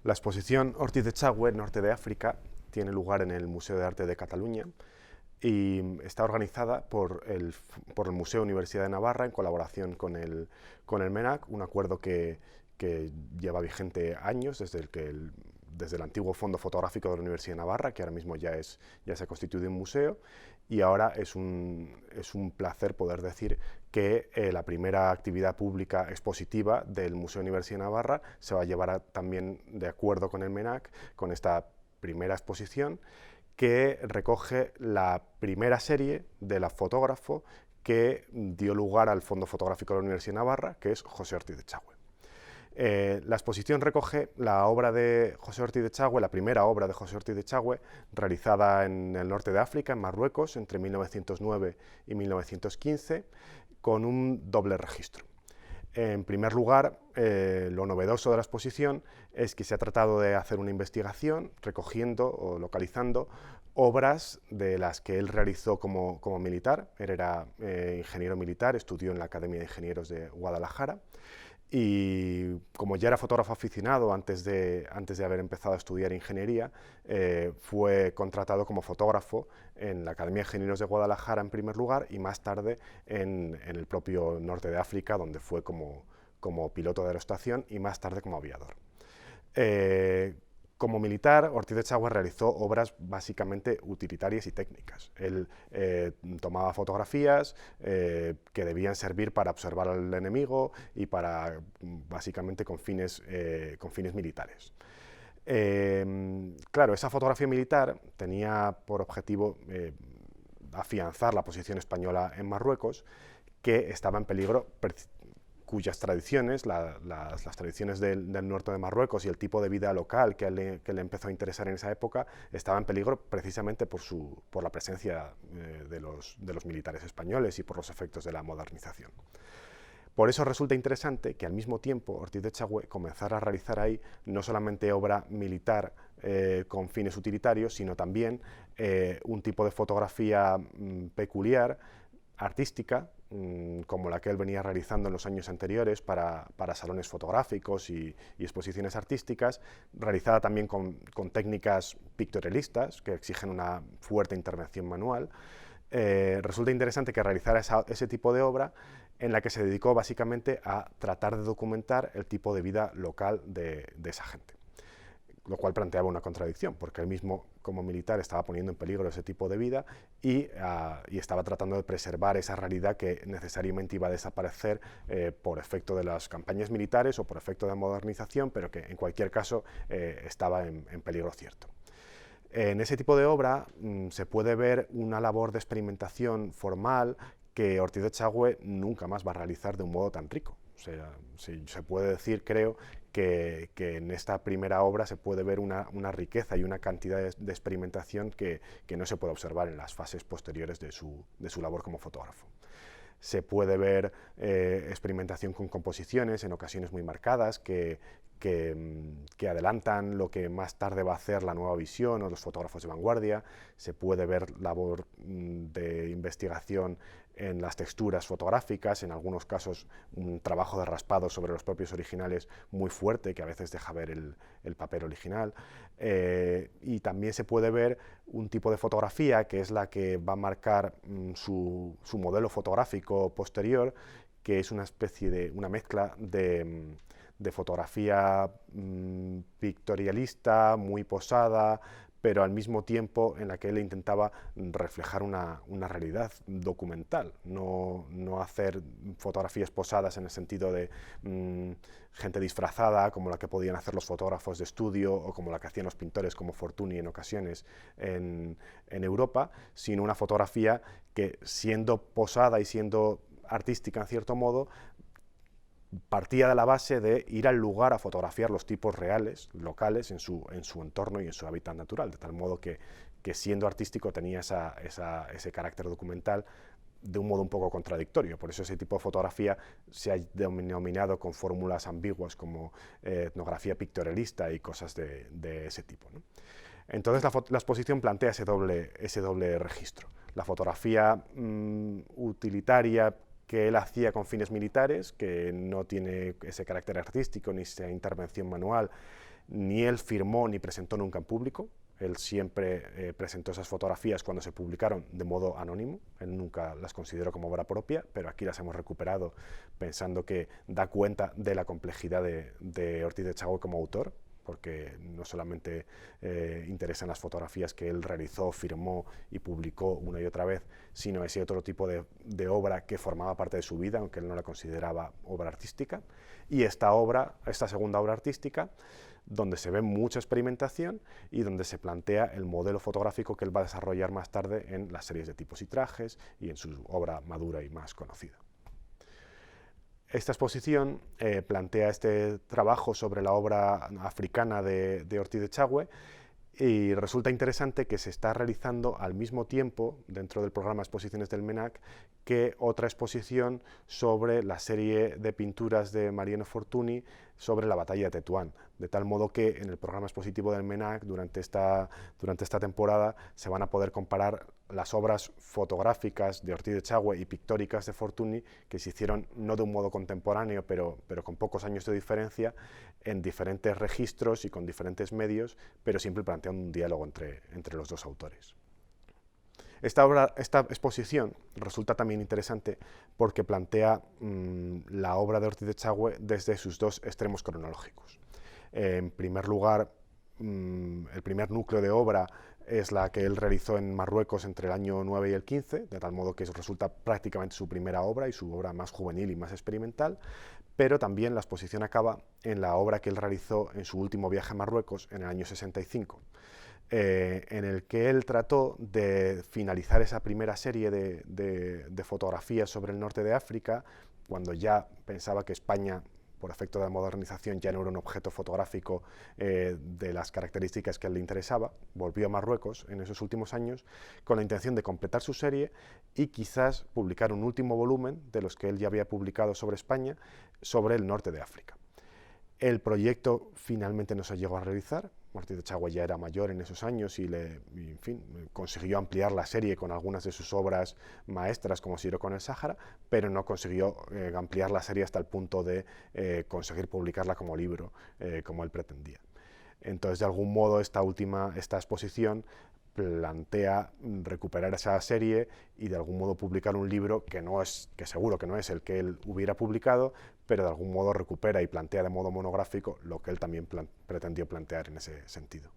La exposición Ortiz de Echagüe, Norte de África, tiene lugar en el Museo de Arte de Cataluña y está organizada por el Museo Universidad de Navarra en colaboración con el MENAC, un acuerdo que lleva vigente años desde el antiguo Fondo Fotográfico de la Universidad de Navarra, que ahora mismo ya se ha constituido en museo, y ahora es un placer poder decir que la primera actividad pública expositiva del Museo Universidad de Navarra se va a llevar también de acuerdo con el MENAC, con esta primera exposición, que recoge la primera serie de la fotógrafo que dio lugar al Fondo Fotográfico de la Universidad de Navarra, que es José Ortiz de Echagüe. La exposición recoge la obra de José Ortiz de Echagüe, la primera obra de José Ortiz de Echagüe, realizada en el norte de África, en Marruecos, entre 1909 y 1915, con un doble registro. En primer lugar, lo novedoso de la exposición es que se ha tratado de hacer una investigación recogiendo o localizando obras de las que él realizó como militar. Él era ingeniero militar, estudió en la Academia de Ingenieros de Guadalajara y como ya era fotógrafo aficionado antes de haber empezado a estudiar ingeniería, fue contratado como fotógrafo en la Academia de Ingenieros de Guadalajara en primer lugar y más tarde en el propio norte de África, donde fue como piloto de aeroestación y más tarde como aviador. Como militar, Ortiz de Echagüe realizó obras básicamente utilitarias y técnicas. Él tomaba fotografías que debían servir para observar al enemigo y para, básicamente, con fines militares. Claro, esa fotografía militar tenía por objetivo afianzar la posición española en Marruecos, que estaba en peligro, cuyas tradiciones, las tradiciones del norte de Marruecos y el tipo de vida local que le empezó a interesar en esa época, estaba en peligro precisamente por la presencia de los militares españoles y por los efectos de la modernización. Por eso resulta interesante que al mismo tiempo Ortiz de Echagüe comenzara a realizar ahí no solamente obra militar con fines utilitarios, sino también un tipo de fotografía peculiar, artística, como la que él venía realizando en los años anteriores para salones fotográficos y exposiciones artísticas, realizada también con técnicas pictorialistas que exigen una fuerte intervención manual. Resulta interesante que realizara ese tipo de obra en la que se dedicó básicamente a tratar de documentar el tipo de vida local de esa gente, lo cual planteaba una contradicción, porque él mismo como militar estaba poniendo en peligro ese tipo de vida y estaba tratando de preservar esa realidad que necesariamente iba a desaparecer por efecto de las campañas militares o por efecto de modernización, pero que en cualquier caso estaba en peligro cierto. En ese tipo de obra se puede ver una labor de experimentación formal que Ortiz de Echagüe nunca más va a realizar de un modo tan rico. O sea, se puede decir, creo, que en esta primera obra se puede ver una riqueza y una cantidad de experimentación que no se puede observar en las fases posteriores de su labor como fotógrafo. Se puede ver experimentación con composiciones, en ocasiones muy marcadas, que adelantan lo que más tarde va a hacer la nueva visión o los fotógrafos de vanguardia. Se puede ver labor de investigación en las texturas fotográficas, en algunos casos un trabajo de raspado sobre los propios originales muy fuerte, que a veces deja ver el papel original. Y también se puede ver un tipo de fotografía que es la que va a marcar su modelo fotográfico posterior, que es una especie de una mezcla de fotografía pictorialista, muy posada, pero al mismo tiempo en la que él intentaba reflejar una realidad documental, no hacer fotografías posadas en el sentido de gente disfrazada, como la que podían hacer los fotógrafos de estudio o como la que hacían los pintores como Fortuny en ocasiones en Europa, sino una fotografía que, siendo posada y siendo artística en cierto modo, partía de la base de ir al lugar a fotografiar los tipos reales, locales, en su entorno y en su hábitat natural, de tal modo que siendo artístico tenía ese carácter documental de un modo un poco contradictorio. Por eso ese tipo de fotografía se ha denominado con fórmulas ambiguas como etnografía pictorialista y cosas de ese tipo, ¿no? Entonces la exposición plantea ese doble registro. La fotografía utilitaria que él hacía con fines militares, que no tiene ese carácter artístico ni esa intervención manual, Ni él firmó ni presentó nunca en público. Él siempre presentó esas fotografías cuando se publicaron de modo anónimo. Él nunca las consideró como obra propia, pero aquí las hemos recuperado pensando que da cuenta de la complejidad de Ortiz de Echagüe como autor, porque no solamente interesan las fotografías que él realizó, firmó y publicó una y otra vez, sino ese otro tipo de obra que formaba parte de su vida, aunque él no la consideraba obra artística. Y esta segunda obra artística, donde se ve mucha experimentación y donde se plantea el modelo fotográfico que él va a desarrollar más tarde en las series de tipos y trajes y en su obra madura y más conocida. Esta exposición plantea este trabajo sobre la obra africana de Ortiz de Echagüe, y resulta interesante que se está realizando al mismo tiempo, dentro del programa Exposiciones del MENAC, que otra exposición sobre la serie de pinturas de Mariano Fortuny sobre la batalla de Tetuán, de tal modo que en el programa expositivo del MENAC durante esta temporada se van a poder comparar las obras fotográficas de Ortiz de Echagüe y pictóricas de Fortuny, que se hicieron no de un modo contemporáneo, pero con pocos años de diferencia, en diferentes registros y con diferentes medios, pero siempre planteando un diálogo entre los dos autores. Esta exposición resulta también interesante porque plantea la obra de Ortiz de Echagüe desde sus dos extremos cronológicos. En primer lugar, el primer núcleo de obra es la que él realizó en Marruecos entre el año 9 y el 15, de tal modo que resulta prácticamente su primera obra y su obra más juvenil y más experimental, pero también la exposición acaba en la obra que él realizó en su último viaje a Marruecos en el año 65. En el que él trató de finalizar esa primera serie de fotografías sobre el norte de África, cuando ya pensaba que España, por efecto de la modernización, ya no era un objeto fotográfico de las características que a él le interesaba. Volvió a Marruecos en esos últimos años con la intención de completar su serie y quizás publicar un último volumen de los que él ya había publicado sobre España, sobre el norte de África. El proyecto finalmente no se llegó a realizar. Ortiz de Echagüe ya era mayor en esos años y en fin, consiguió ampliar la serie con algunas de sus obras maestras, como Siro con el Sáhara, pero no consiguió ampliar la serie hasta el punto de conseguir publicarla como libro, como él pretendía. Entonces, de algún modo, esta exposición plantea recuperar esa serie y de algún modo publicar un libro que seguro que no es el que él hubiera publicado, pero de algún modo recupera y plantea de modo monográfico lo que él también pretendió plantear en ese sentido.